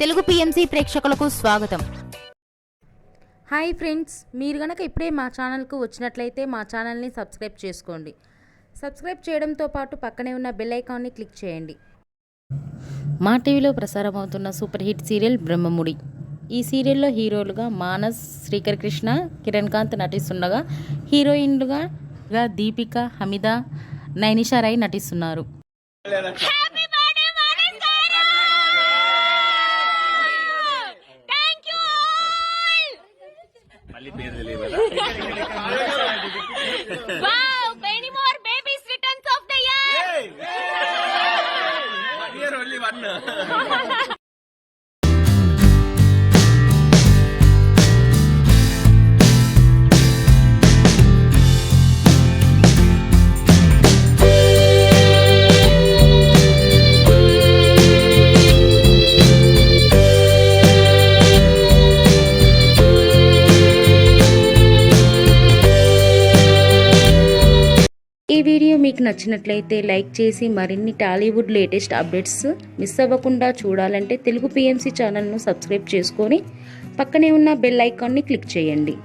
Telugu PMC ప్రేక్షకులకు స్వాగతం. Hi friends, మీరు గనక ఇప్పుడే మా ఛానల్కు వచ్చినట్లయితే మా ఛానల్ని సబ్స్క్రైబ్ చేసుకోండి. సబ్స్క్రైబ్ చేయడంతో పాటు పక్కనే ఉన్న బెల్ ఐకాన్ని క్లిక్ చేయండి. మా టీవీలో ప్రసారం అవుతున్న సూపర్ హిట్ సీరియల్ బ్రహ్మముడి. ఈ సీరియల్లో హీరోలుగా మానస్, శ్రీకర్ కృష్ణ, కిరణ్ కాంత్ నటిస్తుండగా హీరోయిన్లుగా దీపిక, హమీదా, నైనిషా రాయ్ నటిస్తున్నారు. Wow, many more babies returns of the year. Here only one. ఈ వీడియో మీకు నచ్చినట్లయితే లైక్ చేసి మరిన్ని టాలీవుడ్ లేటెస్ట్ అప్డేట్స్ మిస్ అవ్వకుండా చూడాలంటే తెలుగు పిఎంసి ఛానల్ను సబ్స్క్రైబ్ చేసుకొని పక్కనే ఉన్న బెల్ ఐకాన్ని క్లిక్ చేయండి.